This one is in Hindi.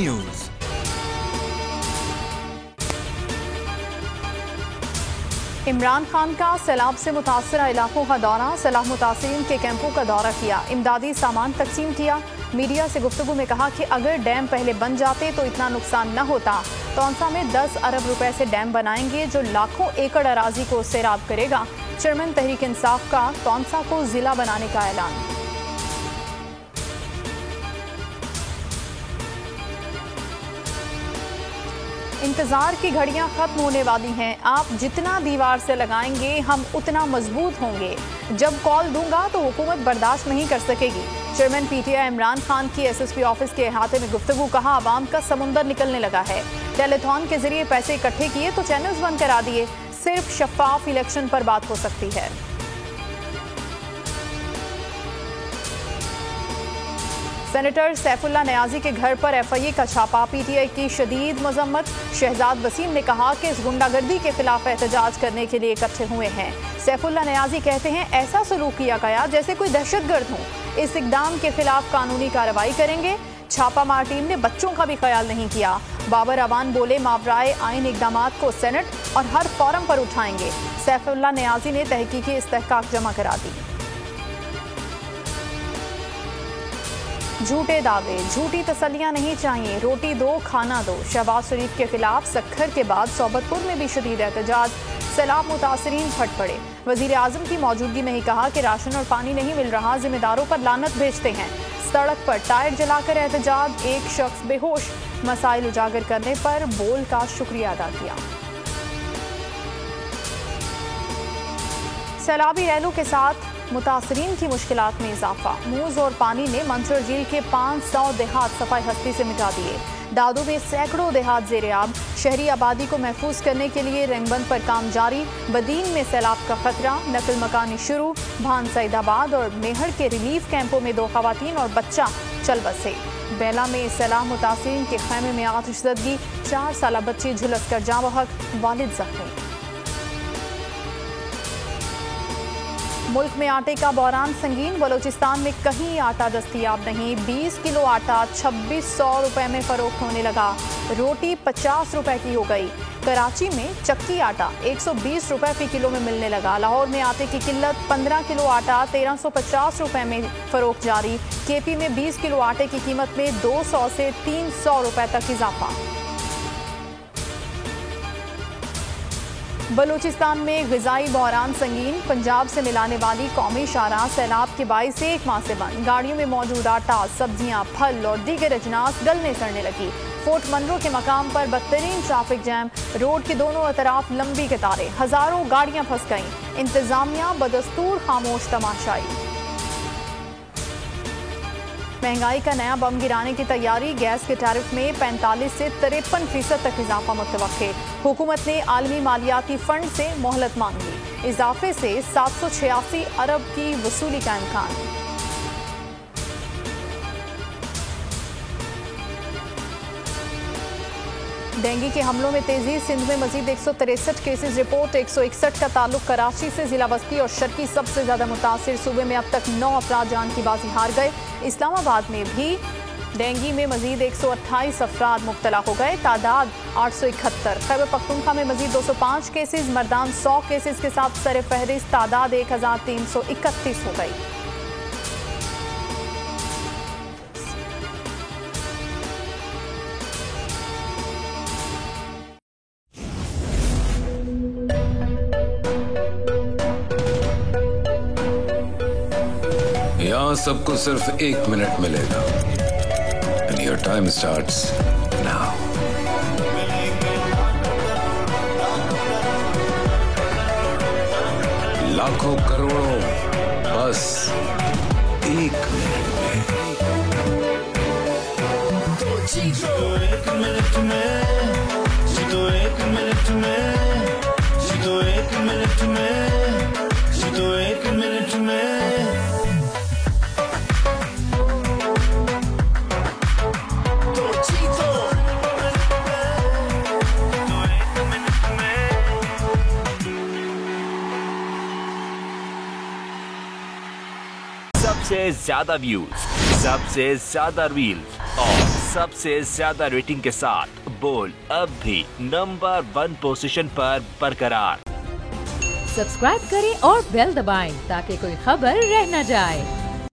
न्यूज़। इमरान खान का सैलाब से मुतासरा इलाकों का दौरा, सैलाब मुतासरीन के कैंपों का दौरा किया, इमदादी सामान तकसीम किया। मीडिया से गुफ्तगू में कहा कि अगर डैम पहले बन जाते तो इतना नुकसान न होता। तौंसा में 10 अरब रुपए से डैम बनाएंगे जो लाखों एकड़ अराजी को सैराब करेगा। चेयरमैन तहरीक इंसाफ का तौंसा को जिला बनाने का ऐलान। इंतजार की घड़ियां खत्म होने वाली हैं। आप जितना दीवार से लगाएंगे हम उतना मजबूत होंगे। जब कॉल दूंगा तो हुकूमत बर्दाश्त नहीं कर सकेगी। चेयरमैन पीटीआई इमरान खान की एसएसपी ऑफिस के अहाते में गुफ्तगू, कहा आवाम का समुंदर निकलने लगा है। टेलीथॉन के जरिए पैसे इकट्ठे किए तो चैनल्स बंद करा दिए। सिर्फ शफाफ इलेक्शन पर बात हो सकती है। सेनेटर सैफुल्ला नियाजी के घर पर एफआईए का छापा, पीटीआई की शदीद मजम्मत। शहजाद वसीम ने कहा कि इस गुंडागर्दी के खिलाफ एहतजाज करने के लिए इकट्ठे हुए हैं। सैफुल्ला नियाजी कहते हैं ऐसा सलूक किया गया जैसे कोई दहशतगर्द हो। इस इकदाम के खिलाफ कानूनी कार्रवाई करेंगे। छापामार टीम ने बच्चों का भी ख्याल नहीं किया। बाबर अवान बोले मावराए आइन इकदामात को सेनेट और हर फोरम पर उठाएंगे। सैफुल्ला नियाजी ने तहकीकी इस्तेहकाक जमा करा दी। झूठे दावे, झूठी तसल्लियां नहीं चाहिए, रोटी दो खाना दो। शहबाज शरीफ के खिलाफ सक्खर के बाद सोबतपुर में भी शदीद एहतजाज। सैलाब मुतासरीन फट पड़े। वजीर आजम की मौजूदगी में ही कहा कि राशन और पानी नहीं मिल रहा, जिम्मेदारों पर लानत भेजते हैं। सड़क पर टायर जलाकर एहतजाज, एक शख्स बेहोश। मसाइल उजागर करने पर बोल का शुक्रिया अदा किया। सैलाबी रैलों के साथ मुतासरीन की मुश्किलात में इजाफा। मूज और पानी ने मंसूर झील के 500 देहात सफाई हस्ती से मिटा दिए। दादू में सैकड़ों देहात ज़ेरे-आब। शहरी आबादी को महफूज करने के लिए रंगबंद पर काम जारी। बदीन में सैलाब का खतरा, नकल मकानी शुरू। भान सईदाबाद और मेहर के रिलीफ कैंपों में 2 खवातीन और बच्चा चल बसे। बेला में सैलाब मुतासरीन के खैमे में आतिशज़दगी, 4 साला बच्ची झुलस कर जाँ बहक, वालिद जख्मी। मुल्क में आटे का बहरान संगीन, बलोचिस्तान में कहीं आटा दस्तयाब नहीं। 20 किलो आटा 2600 रुपए में फरोख्त होने लगा। रोटी 50 रुपए की हो गई। कराची में चक्की आटा 120 रुपए फी किलो में मिलने लगा। लाहौर में आटे की किल्लत, 15 किलो आटा 1350 रुपए में फरोख्त जारी। केपी में 20 किलो आटे की कीमत में 200 से 300 रुपए तक इजाफा। बलूचिस्तान में ग़िज़ाई बहरान संगीन, पंजाब से मिलाने वाली कौमी शाहराह सैलाब के बाइस 1 माह से बंद। गाड़ियों में मौजूद आटा, सब्जियां, फल और दीगर अजनास गलने सड़ने लगी। फोर्ट मनरो के मकाम पर बदतरीन ट्रैफिक जैम, रोड के दोनों अतराफ लंबी कतारें, हजारों गाड़ियां फंस गईं। इंतजामिया बदस्तूर खामोश तमाशाई। महंगाई का नया बम गिराने की तैयारी, गैस के टैरिफ में 45 से 53% तक इजाफा मुतवक्के। हुकूमत ने आलमी मालियाती फंड से मोहलत मांगी। इजाफे से 786 अरब की वसूली का इम्कान। डेंगू के हमलों में तेजी, सिंध में मजीद 163 केसेस रिपोर्ट। 161 का ताल्लुक कराची से। जिला बस्ती और शर्की सबसे ज्यादा मुतासिर। सूबे में अब तक 9 अफराद जान की बाजी हार गए। इस्लामाबाद में भी डेंगू में मजीद 128 अफराद मुब्तला हो गए, तादाद 871। खैबर पख्तूनख्वा में मजीद 205 केसेस, मर्दान 100 केसेस के साथ सर फहरिस्त, तादाद 1331 हो गई। यहाँ सबको सिर्फ 1 मिनट मिलेगा। And your time starts now. लाखों करोड़ों बस 1 मिनट में। जीतो 1 मिनट में, जीतो 1 मिनट में, जीतो 1 मिनट में, जीतो 1 मिनट में। सबसे ज्यादा व्यूज, सबसे ज्यादा रील्स और सबसे ज्यादा रेटिंग के साथ बोल अब भी नंबर 1 पोजीशन पर बरकरार। सब्सक्राइब करें और बेल दबाएं ताकि कोई खबर रह न जाए।